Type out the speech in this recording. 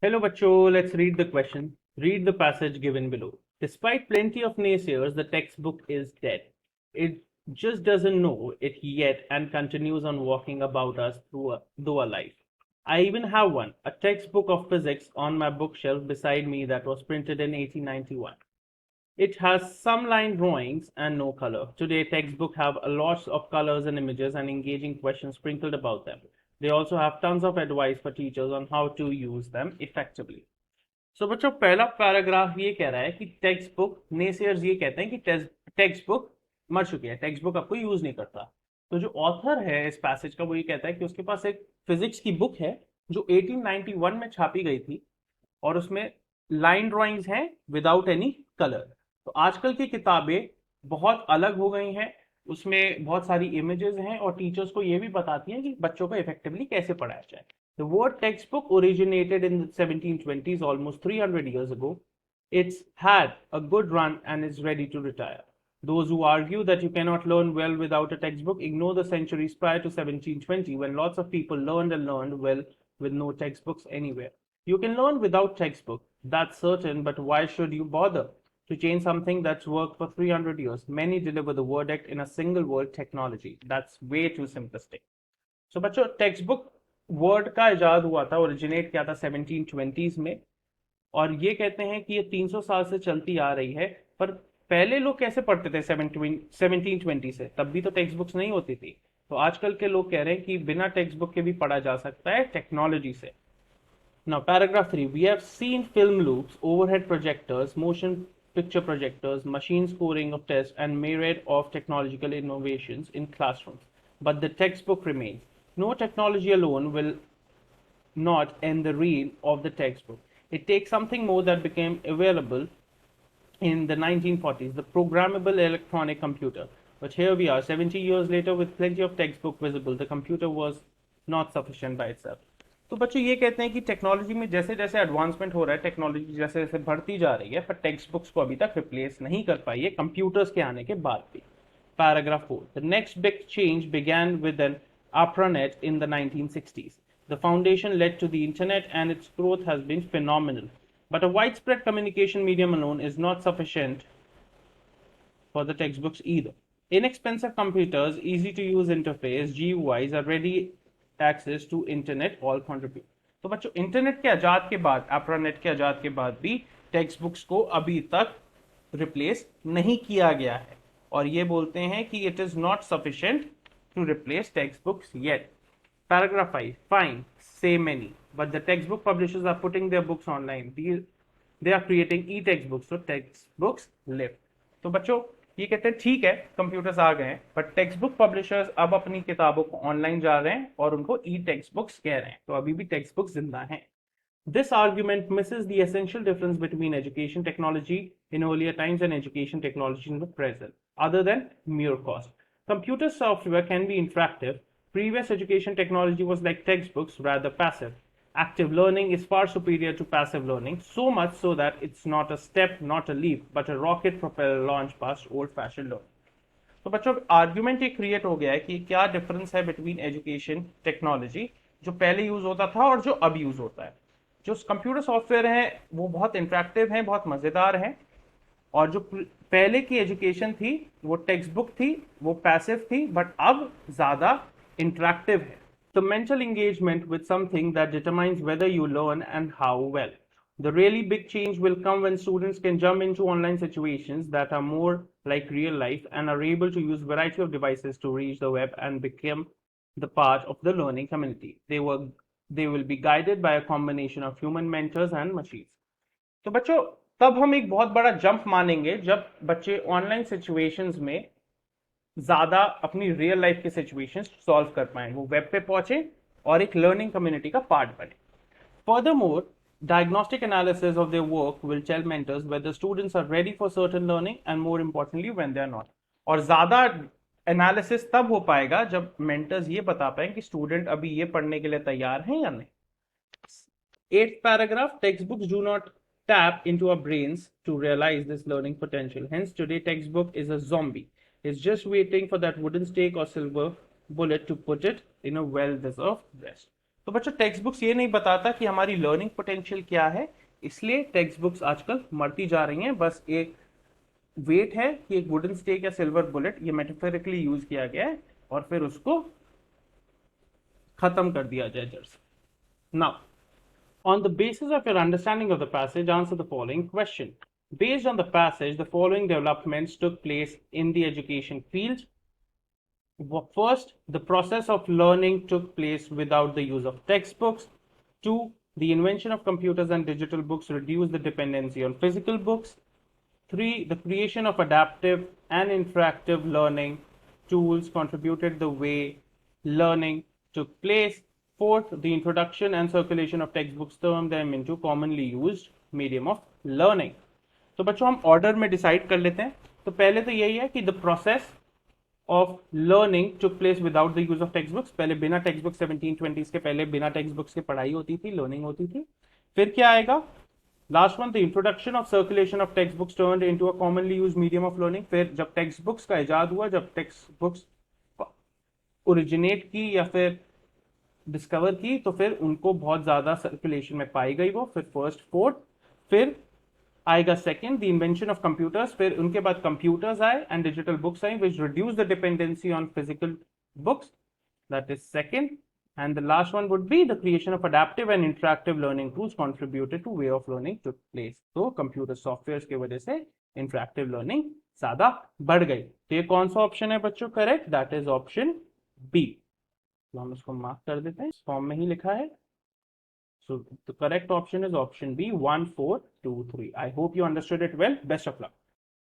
Hello, Bacho. Let's read the question. Read the passage given below. Despite plenty of naysayers, the textbook is dead. It just doesn't know it yet and continues on walking about us through our life. I even have one, a textbook of physics on my bookshelf beside me that was printed in 1891. It has some line drawings and no color. Today, textbooks have a lot of colors and images and engaging questions sprinkled about them. They also have tons of advice for teachers on how to use them effectively. सो बच्चों पहला paragraph ये कह रहा है कि text book नेसियर्स ये कहते हैं कि टेक्स्ट बुक मर चुकी है, टेक्स्ट बुक आपको यूज नहीं करता। तो जो ऑथर है इस पैसेज का वो ये कहता है कि उसके पास एक फिजिक्स की बुक है जो 1891 में छापी गई थी और उसमें लाइन ड्राइंग्स हैं विदाउट एनी कलर। तो आजकल की किताबें बहुत अलग हो गई हैं, उसमें बहुत सारी इमेजेस हैं और टीचर्स को ये भी बताती हैं कि बच्चों को इफेक्टिवली कैसे पढ़ाया जाए। The word textbook originated in the 1720s, almost 300 years ago. It's had a good run and is ready to retire. Those who argue that you cannot learn well without a textbook ignore the centuries prior to 1720 when lots of people learned and learned well with no textbooks anywhere. You can learn without textbook, that's certain, but why should you bother to change something that's worked for 300 years? Many deliver the verdict in a single word, technology. That's way too simplistic. So बच्चों text word का इजाद हुआ था, originate किया था 1720s में, और ये कहते हैं कि ये 300 साल से चलती आ रही है। पर पहले लोग कैसे पढ़ते थे 1720 से? तब भी तो टेक्स्ट बुक्स नहीं होती थी। तो आजकल के लोग कह रहे हैं कि बिना टेक्स्ट बुक के भी पढ़ा जा सकता है टेक्नोलॉजी से। Now, paragraph 3. We have seen film loops, overhead projectors, motion picture projectors, machine scoring of tests, and myriad of technological innovations in classrooms. But the textbook remains. No technology alone will not end the reel of the textbook. It takes something more that became available in the 1940s, the programmable electronic computer. But here we are, 70 years later, with plenty of textbook visible. The computer was not sufficient by itself. तो बच्चों ये कहते हैं कि technology में जैसे जैसे advancement हो रहा है, टेक्नोलॉजी जैसे जैसे बढ़ती जा रही है, पर टेक्स्ट बुक्स को अभी तक रिप्लेस नहीं कर पाई है कंप्यूटर्स के आने के बाद भी। Paragraph 4. The next big change began with an ARPANET in the 1960s. The foundation led to the internet and its growth has been phenomenal. But a widespread communication medium alone is not sufficient for the textbooks either. Inexpensive computers, easy to use interface, GUIs are ready access to internet all contribute. तो बच्चों internet के आजाद के बाद, ARPANET के आजाद के बाद भी text books को अभी तक रिप्लेस नहीं किया गया है और ये बोलते हैं कि it is not sufficient to replace text books yet. Paragraph 5. Fine, say many, but the textbook publishers are putting their books online. They are creating e-textbooks, so textbooks live. तो बच्चों ये कहते हैं ठीक है कंप्यूटर्स आ गए हैं, बट टेक्स्ट बुक पब्लिशर्स अब अपनी किताबों को ऑनलाइन जा रहे हैं और उनको ई टेक्स्ट बुक्स कह रहे हैं, तो अभी भी टेक्स्ट बुक्स जिंदा हैं। This argument misses the essential difference between education technology in earlier times and education technology in the present, other than mere cost. Computer software can be interactive. Previous education technology was like textbooks, rather passive. Active learning is far superior to passive learning, so much so that it's not a step, not a leap, but a rocket propeller launch past old-fashioned learning. तो बच्चों argument ये create हो गया है कि क्या difference है between education technology जो पहले यूज होता था और जो अब यूज होता है। जो कंप्यूटर सॉफ्टवेयर हैं वो बहुत इंटरेक्टिव हैं, बहुत मजेदार हैं, और जो पहले की एजुकेशन थी वो टेक्स्ट बुक थी, वो पैसिव थी, बट अब ज्यादा इंटरेक्टिव है। The mental engagement with something that determines whether you learn and how well. The really big change will come when students can jump into online situations that are more like real life and are able to use variety of devices to reach the web and become the part of the learning community. They will be guided by a combination of human mentors and machines. तो बच्चों तब हम एक बहुत बड़ा jump मानेंगे जब बच्चे ऑनलाइन सिचुएशंस में ज्यादा अपनी रियल लाइफ के सिचुएशंस सॉल्व कर पाए, वो वेब पे पहुंचे और एक लर्निंग कम्युनिटी का पार्ट बने। Furthermore, diagnostic analysis of their work will tell mentors whether students are ready for certain learning and more importantly when they are not. और ज्यादा एनालिसिस तब हो पाएगा जब मेंटर्स ये बता पाए कि स्टूडेंट अभी ये पढ़ने के लिए तैयार हैं या नहीं। 8th paragraph, textbooks do not tap into our brains to realize this learning potential. Hence, today textbook is a zombie. It's just waiting for that wooden stake or silver bullet to put it in a well-deserved rest. तो बच्चों text books ये नहीं बताता कि हमारी learning potential क्या है, इसलिए टेक्स्ट बुक्स आजकल मरती जा रही हैं। बस एक वेट है कि एक वुडन स्टेक या सिल्वर बुलेट, ये मेटाफोरिकली यूज किया गया है, और फिर उसको खत्म कर दिया जाए जड़ से। Now, on the basis of your understanding of the passage, answer the following question. Based on the passage, the following developments took place in the education field. First, the process of learning took place without the use of textbooks. Two, the invention of computers and digital books reduced the dependency on physical books. Three, the creation of adaptive and interactive learning tools contributed the way learning took place. Fourth, the introduction and circulation of textbooks turned them into commonly used medium of learning. तो बच्चों हम order में decide कर लेते हैं। तो पहले तो यही है कि the process of learning took place without the use of text books. पहले बिना टेक्स्ट बुक 1720s के पहले बिना टेक्स्ट बुक्स के पढ़ाई होती थी, लर्निंग होती थी। फिर क्या आएगा, last one, the introduction of circulation of text books turned into a commonly used medium of learning. फिर जब टेक्स्ट बुक्स का इजाद हुआ, जब टेक्स्ट बुक्स ओरिजिनेट की या फिर डिस्कवर की, तो फिर उनको बहुत ज्यादा सर्कुलेशन में पाई गई वो। फिर फर्स्ट, फोर्थ, फिर आएगा second, the invention of computers. फिर उनके बाद कंप्यूटर्स आए and digital books I which reduce the dependency on physical books, that is second. And the last one would be the creation of adaptive and interactive learning tools contributed to way of learning took place. तो computer software की वजह से interactive learning ज्यादा बढ़ गई। तो ये कौन सा ऑप्शन है बच्चों correct, that is option B. तो हम इसको मार्क कर देते हैं, फॉर्म में ही लिखा है। So the correct option is option B, 1, 4, 2, 3. I hope you understood it well. Best of luck.